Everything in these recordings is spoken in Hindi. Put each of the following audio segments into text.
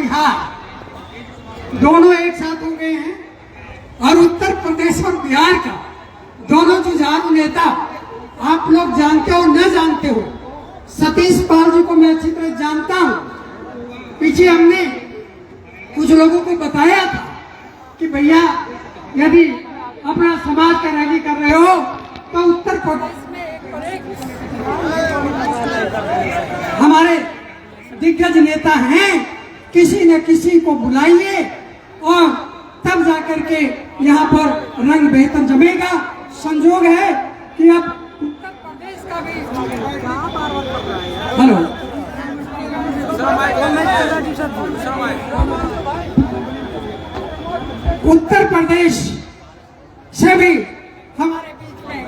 बिहार दोनों एक साथ हो गए हैं, और उत्तर प्रदेश और बिहार का दोनों जुझारू नेता आप लोग जानते हो न जानते हो, सतीश पाल जी को मैं अच्छी तरह जानता हूं। पीछे हमने कुछ लोगों को बताया था कि भैया यदि अपना समाज का रैली कर रहे हो तो उत्तर प्रदेश में हमारे दिग्गज नेता हैं, किसी न किसी को बुलाइए और तब जाकर के यहाँ पर रंग बेहतर जमेगा। संजोग है कि अब उत्तर प्रदेश का भी हेलो उत्तर प्रदेश से भी हमारे बीच में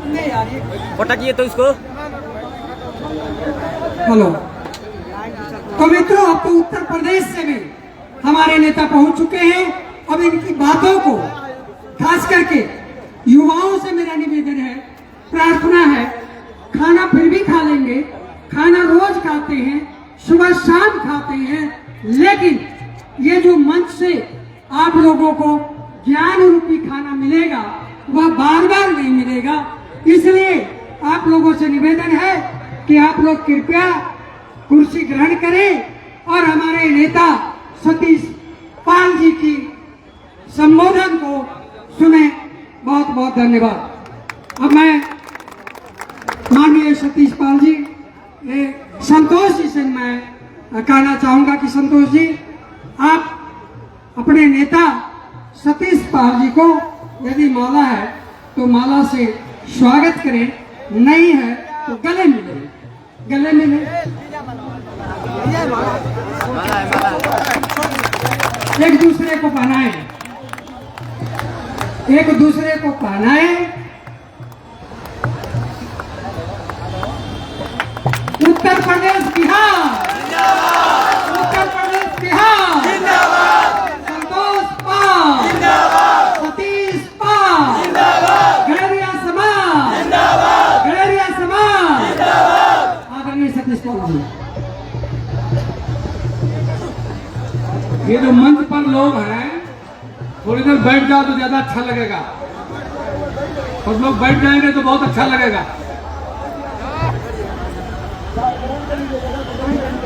नहीं आ रही पटकिए तो इसको। हेलो तो मित्रों, अब तो उत्तर प्रदेश से भी हमारे नेता पहुंच चुके हैं। अब इनकी बातों को खास करके युवाओं से मेरा निवेदन है, प्रार्थना है, खाना फिर भी खा लेंगे, खाना रोज खाते हैं, सुबह शाम खाते हैं, लेकिन ये जो मंच से आप लोगों को ज्ञान रूपी खाना मिलेगा वह बार बार नहीं मिलेगा। इसलिए आप लोगों से निवेदन है कि आप लोग कृपया कुर्सी ग्रहण करें और हमारे नेता सतीश पाल जी की संबोधन को सुने। बहुत बहुत धन्यवाद। अब मैं माननीय सतीश पाल जी, संतोष जी से मैं कहना चाहूंगा कि संतोष जी, आप अपने नेता सतीश पाल जी को यदि माला है तो माला से स्वागत करें, नहीं है तो गले मिले, गले मिले। एक दूसरे को पहनाए, एक दूसरे को पहनाए। उत्तर प्रदेश बिहार, उत्तर प्रदेश बिहार, संतोष पाल, सतीश पाल, गलेरिया समाज, गलेरिया समाज, आदरणीय सतीश पाल जी। ये जो मंच पर लोग हैं, थोड़ी देर बैठ जाओ तो ज्यादा अच्छा लगेगा। सब लोग बैठ जाएंगे तो बहुत अच्छा लगेगा।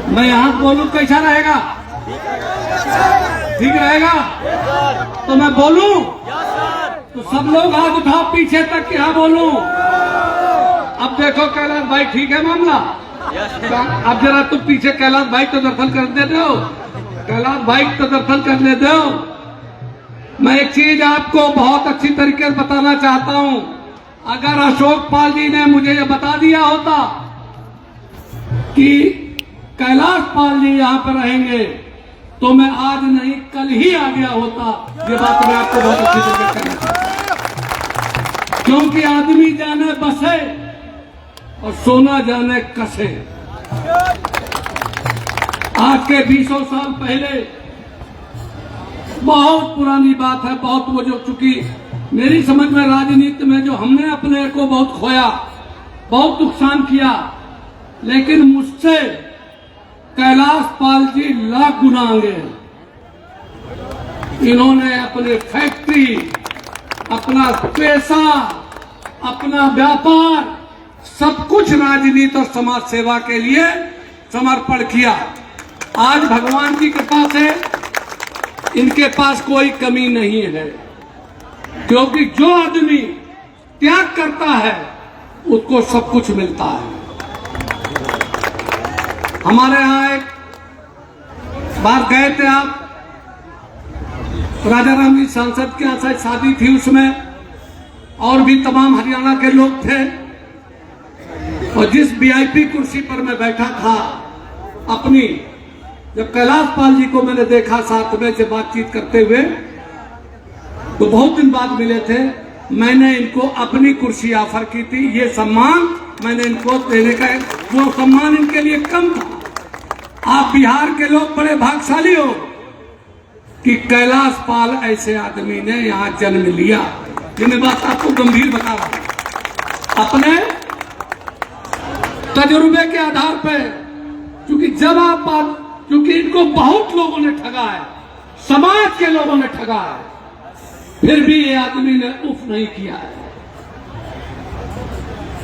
मैं यहाँ बोलूं कैसा रहेगा? ठीक रहेगा? तो मैं बोलूं तो सब लोग हाथ उठाओ पीछे तक, क्या बोलूं? अब देखो कैलाश भाई, ठीक है मामला? अब जरा तुम पीछे कैलाश भाई तो दर्शन करने दो, कैलाश भाई तो दर्शन करने दो। मैं एक चीज आपको बहुत अच्छी तरीके से बताना चाहता हूं। अगर अशोक पाल जी ने मुझे ये बता दिया होता कि कैलाश पाल जी यहाँ पर रहेंगे तो मैं आज नहीं कल ही आ गया होता। ये बात मैं आपको बहुत अच्छी तरीके से कहना चाहता हूं, क्योंकि आदमी जाने बसे और सोना जाने कसे। आज के 200 साल पहले, बहुत पुरानी बात है, बहुत वो जो चुकी मेरी समझ में राजनीति में जो हमने अपने को बहुत खोया, बहुत नुकसान किया, लेकिन मुझसे कैलाश पाल जी लाख गुना आगे हैं। इन्होंने अपने फैक्ट्री, अपना पैसा, अपना व्यापार, सब कुछ राजनीति और समाज सेवा के लिए समर्पण किया। आज भगवान की कृपा से इनके पास कोई कमी नहीं है, क्योंकि जो आदमी त्याग करता है उसको सब कुछ मिलता है। हमारे यहाँ एक बार गए थे आप, राजा राम जी सांसद के यहाँ शायद शादी थी, उसमें और भी तमाम हरियाणा के लोग थे, और जिस वीआईपी कुर्सी पर मैं बैठा था अपनी, जब कैलाश पाल जी को मैंने देखा साथ में से बातचीत करते हुए, तो बहुत दिन बाद मिले थे, मैंने इनको अपनी कुर्सी ऑफर की थी। ये सम्मान मैंने इनको देने का, वो सम्मान इनके लिए कम था। आप बिहार के लोग बड़े भाग्यशाली हो कि कैलाश पाल ऐसे आदमी ने यहाँ जन्म लिया। ये मैं बात आपको गंभीर बता रहा हूं अपने तजुर्बे के आधार पर, क्योंकि जब आप क्योंकि इनको बहुत लोगों ने ठगा है, समाज के लोगों ने ठगा है, फिर भी ये आदमी ने उफ नहीं किया है।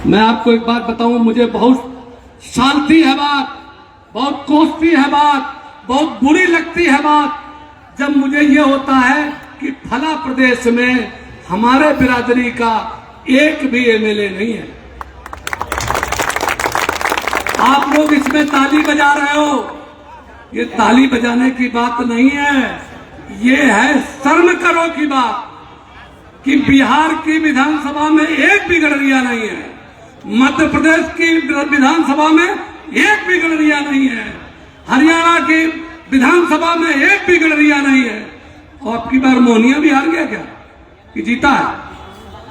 मैं आपको एक बात बताऊं, मुझे बहुत शांति है बात, बहुत कोसती है बात, बहुत बुरी लगती है बात, जब मुझे ये होता है कि फला प्रदेश में हमारे बिरादरी का एक भी एमएलए नहीं है। आप लोग इसमें ताली बजा रहे हो, ये ताली बजाने की बात नहीं है, ये है शर्म करो की बात कि बिहार की विधानसभा में एक भी गडरिया नहीं है, मध्य प्रदेश की विधानसभा में एक भी गडरिया नहीं है, हरियाणा की विधानसभा में एक भी गडरिया नहीं है। और अब की बार मोहनिया भी हार गया क्या कि जीता है?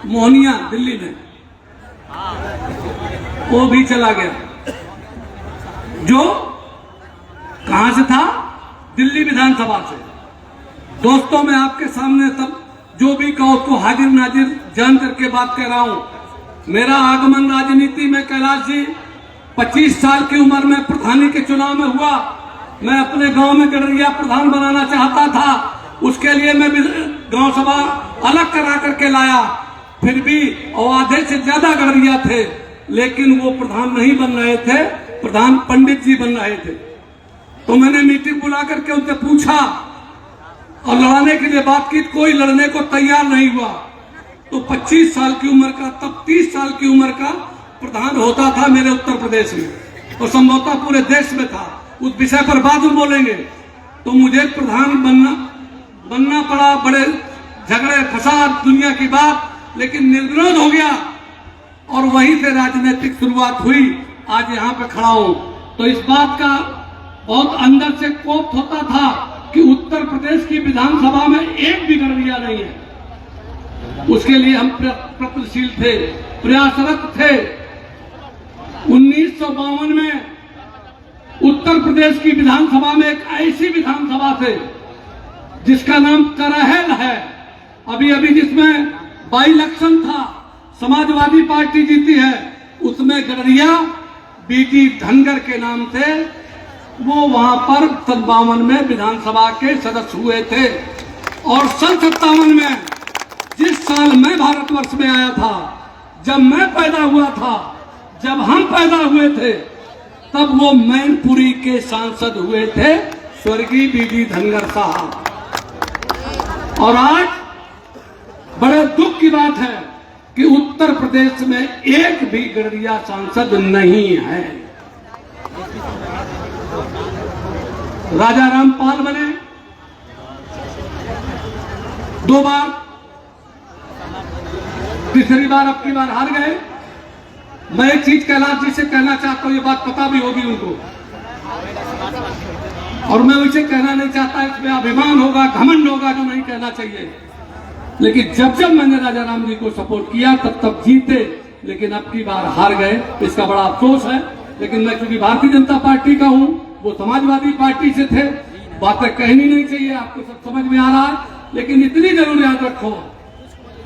मोहनिया दिल्ली में वो भी चला गया, जो कहां से था? दिल्ली विधानसभा से। दोस्तों, मैं आपके सामने तब जो भी कहो उसको हाजिर नाजिर जान करके बात कर रहा हूं। मेरा आगमन राजनीति में कैलाश जी 25 साल की उम्र में प्रधानी के चुनाव में हुआ। मैं अपने गांव में गडरिया प्रधान बनाना चाहता था, उसके लिए मैं गांव सभा अलग करा करके लाया, फिर भी और आधे से ज्यादा गडरिया थे, लेकिन वो प्रधान नहीं बन रहे थे, प्रधान पंडित जी बन रहे थे। तो मैंने मीटिंग बुला करके उनसे पूछा और लड़ाने के लिए बात की, कोई लड़ने को तैयार नहीं हुआ। तो 25 साल की उम्र का, तब 30 साल की उम्र का प्रधान होता था मेरे उत्तर प्रदेश में, और संभवतः पूरे देश में था। उस विषय पर बाद में बोलेंगे। तो मुझे प्रधान बनना पड़ा, बड़े झगड़े फसाद दुनिया की बात, लेकिन निर्विरोध हो गया और वहीं से राजनीतिक शुरुआत हुई। आज यहाँ पे खड़ा हूं तो इस बात का बहुत अंदर से कोप होता था कि उत्तर प्रदेश की विधानसभा में एक भी गडरिया नहीं है। उसके लिए हम प्रयत्नशील थे, प्रयासरत थे। 1952 में उत्तर प्रदेश की विधानसभा में एक ऐसी विधानसभा थे जिसका नाम करहल है, अभी अभी जिसमें बाई इलेक्शन था, समाजवादी पार्टी जीती है, उसमें गडरिया बीजी धनगर के नाम से वो वहां पर 57 में विधानसभा के सदस्य हुए थे। और सन 57 में, जिस साल मैं भारतवर्ष में आया था, जब मैं पैदा हुआ था, जब हम पैदा हुए थे, तब वो मैनपुरी के सांसद हुए थे स्वर्गीय बीजी धनगर साहब। और आज बड़े दुख की बात है कि उत्तर प्रदेश में एक भी गडरिया सांसद नहीं है। राजा रामपाल बने 2 बार, तीसरी बार अब की बार हार गए। मैं एक चीज कैलाश जी से कहना चाहता हूं, ये बात पता भी होगी उनको, और मैं उसे कहना नहीं चाहता, इसमें अभिमान होगा, घमंड होगा जो नहीं कहना चाहिए। लेकिन जब जब मैंने राजा राम जी को सपोर्ट किया तब तब जीते, लेकिन अब की बार हार गए, इसका बड़ा अफसोस है। लेकिन मैं क्योंकि भारतीय जनता पार्टी का हूं, वो समाजवादी पार्टी से थे, बातें कहनी नहीं चाहिए, आपको सब समझ में आ रहा है। लेकिन इतनी जरूर याद रखो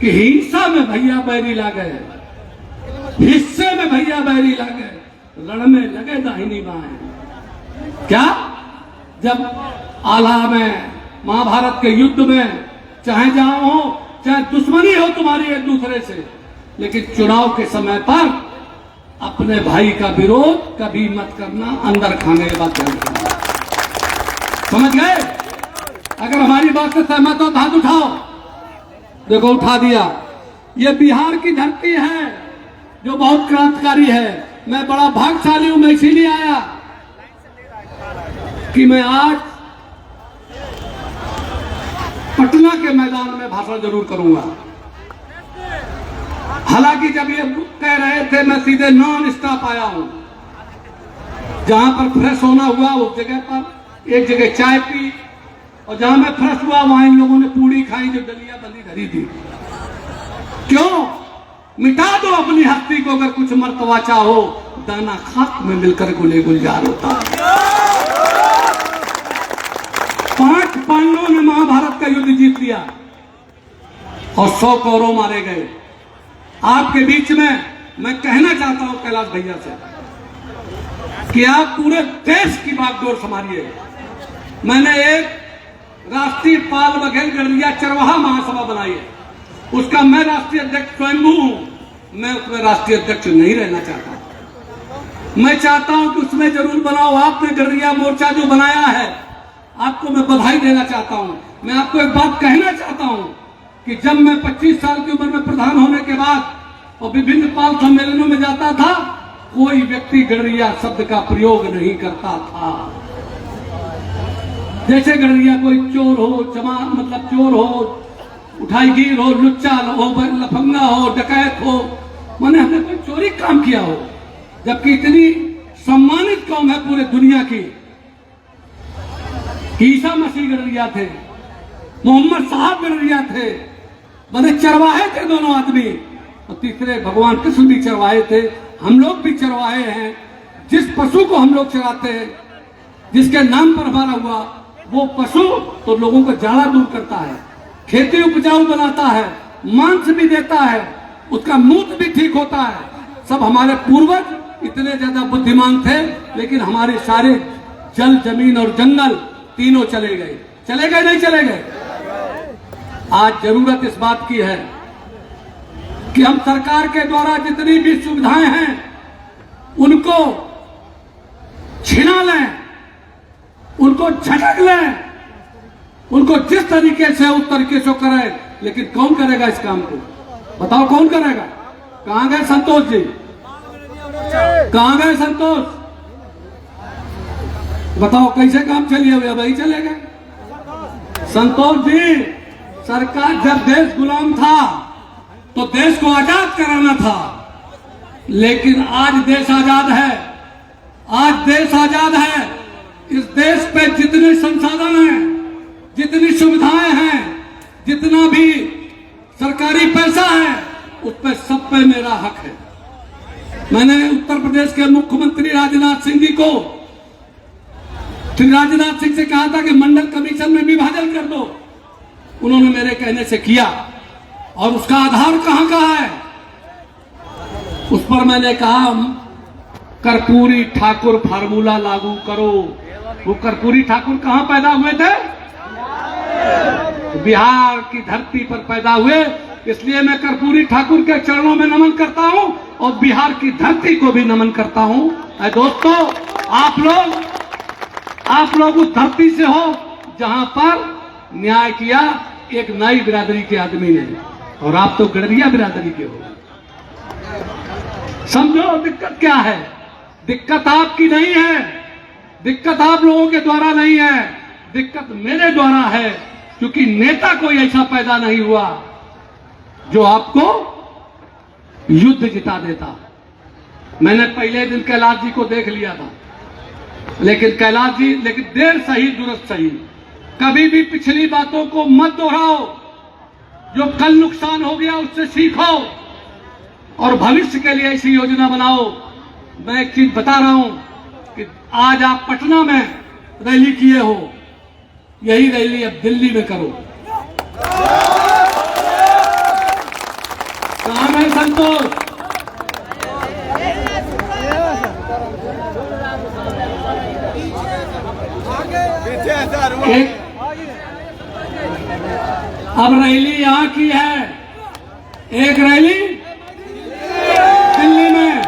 कि हिंसा में भैया बैरी ला गए, हिस्से में भैया बैरी ला गए, लड़ने लगे दाहिनी बाएं। क्या? जब आला में, महाभारत के युद्ध में, चाहे जहां हो, चाहे दुश्मनी हो तुम्हारी एक दूसरे से, लेकिन चुनाव के समय पर अपने भाई का विरोध कभी मत करना, अंदर खाने के बाद करना। समझ गए? अगर हमारी बात से सहमत हो हाथ उठाओ। देखो उठा दिया। ये बिहार की धरती है जो बहुत क्रांतिकारी है। मैं बड़ा भाग्यशाली हूं, मैं इसीलिए आया कि मैं आज पटना के मैदान में भाषण जरूर करूंगा। हालांकि जब ये कह रहे थे, मैं सीधे नॉन स्टॉप आया हूं। जहां पर फ्रेश होना हुआ उस जगह पर एक जगह चाय पी, और जहां मैं फ्रेश हुआ वहां इन लोगों ने पूड़ी खाई जो डलिया बंदी धरी थी। क्यों? मिटा दो अपनी हस्ती को, अगर कुछ मर्तबा चाहो, दाना खाक में मिलकर गुले गुलजार होता। 5 पांडवों ने महाभारत का युद्ध जीत लिया और 100 कौरव मारे गए। आपके बीच में मैं कहना चाहता हूं कैलाश भैया से कि आप पूरे देश की बागडोर संभालिए, मैंने एक राष्ट्रीय पाल बघेल गढ़िया चरवाहा महासभा बनाई है, उसका मैं राष्ट्रीय अध्यक्ष स्वयं हूं। मैं उसमें राष्ट्रीय अध्यक्ष नहीं रहना चाहता। मैं चाहता हूं कि उसमें जरूर बनाओ। आपने गढ़िया मोर्चा जो बनाया है, आपको मैं बधाई देना चाहता हूं। मैं आपको एक बात कहना चाहता हूं कि जब मैं 25 साल की उम्र में प्रधान होने के बाद और विभिन्न पाल सम्मेलनों में जाता था, कोई व्यक्ति गढ़िया शब्द का प्रयोग नहीं करता था। जैसे गढ़िया कोई चोर हो, मतलब चोर हो, उठाईगीर हो, लुच्चा हो, लफंगा हो, डकैत हो, माने हमने कोई चोरी काम किया हो, जबकि इतनी सम्मानित कौम है पूरे दुनिया की। ईसा मसीह गढ़िया थे, मोहम्मद साहब गढ़िया थे, बड़े चरवाहे थे दोनों आदमी, और तीसरे भगवान कृष्ण भी चरवाहे थे। हम लोग भी चरवाहे हैं। जिस पशु को हम लोग चराते हैं, जिसके नाम पर हमारा हुआ, वो पशु तो लोगों को जाड़ा दूर करता है, खेती उपजाऊ बनाता है, मांस भी देता है, उसका मूत्र भी ठीक होता है। सब हमारे पूर्वज इतने ज्यादा बुद्धिमान थे, लेकिन हमारे सारे जल, जमीन और जंगल तीनों चले गए। चले गए नहीं चले गए? आज जरूरत इस बात की है कि हम सरकार के द्वारा जितनी भी सुविधाएं हैं उनको छिना लें, उनको झटक लें, उनको जिस तरीके से उस तरीके से करें। लेकिन कौन करेगा इस काम को? बताओ कौन करेगा? कहां गए संतोष जी? कहां गए संतोष? बताओ कैसे काम चलिए हुए? वही चले गए। संतोष जी, सरकार जब देश गुलाम था तो देश को आजाद कराना था, लेकिन आज देश आजाद है। आज देश आजाद है। इस देश पे जितने संसाधन हैं, जितनी सुविधाएं हैं, जितना भी सरकारी पैसा है, उस पर सब पे मेरा हक है। मैंने उत्तर प्रदेश के मुख्यमंत्री राजनाथ सिंह जी को, श्री राजनाथ सिंह से कहा था कि मंडल कमीशन में विभाजन कर दो। उन्होंने मेरे कहने से किया, और उसका आधार कहां का है? उस पर मैंने कहा कर्पूरी ठाकुर फार्मूला लागू करो। वो कर्पूरी ठाकुर कहां पैदा हुए थे? बिहार की धरती पर पैदा हुए। इसलिए मैं कर्पूरी ठाकुर के चरणों में नमन करता हूं और बिहार की धरती को भी नमन करता हूं। दोस्तों, आप लोग उस धरती से हो जहां पर न्याय किया एक नई बिरादरी के आदमी ने, और आप तो गढ़िया बिरादरी के हो। समझो दिक्कत क्या है। दिक्कत आपकी नहीं है, दिक्कत आप लोगों के द्वारा नहीं है, दिक्कत मेरे द्वारा है, क्योंकि नेता कोई ऐसा पैदा नहीं हुआ जो आपको युद्ध जिता देता। मैंने पहले दिन कैलाश जी को देख लिया था, लेकिन कैलाश जी, लेकिन देर सही दुरुस्त सही। कभी भी पिछली बातों को मत दोहराओ। जो कल नुकसान हो गया उससे सीखो और भविष्य के लिए ऐसी योजना बनाओ। मैं एक चीज बता रहा हूं कि आज आप पटना में रैली किए हो, यही रैली अब दिल्ली में करो। कहां है संतोष? अब रैली यहां की है, एक रैली दिल्ली में।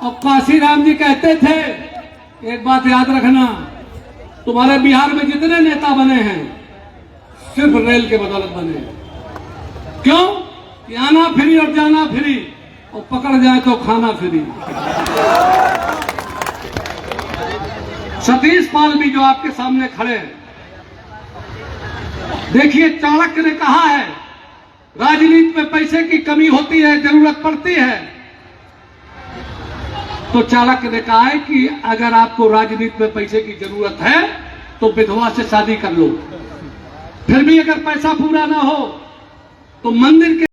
और काशीराम जी कहते थे, एक बात याद रखना, तुम्हारे बिहार में जितने नेता बने हैं सिर्फ रेल के बदौलत बने हैं। क्यों? कि आना फ्री और जाना फ्री, और पकड़ जाए तो खाना फ्री। सतीश पाल भी जो आपके सामने खड़े हैं, देखिए चाणक्य ने कहा है राजनीति में पैसे की कमी होती है, जरूरत पड़ती है। तो चाणक्य ने कहा है कि अगर आपको राजनीति में पैसे की जरूरत है तो विधवा से शादी कर लो। फिर भी अगर पैसा पूरा ना हो तो मंदिर के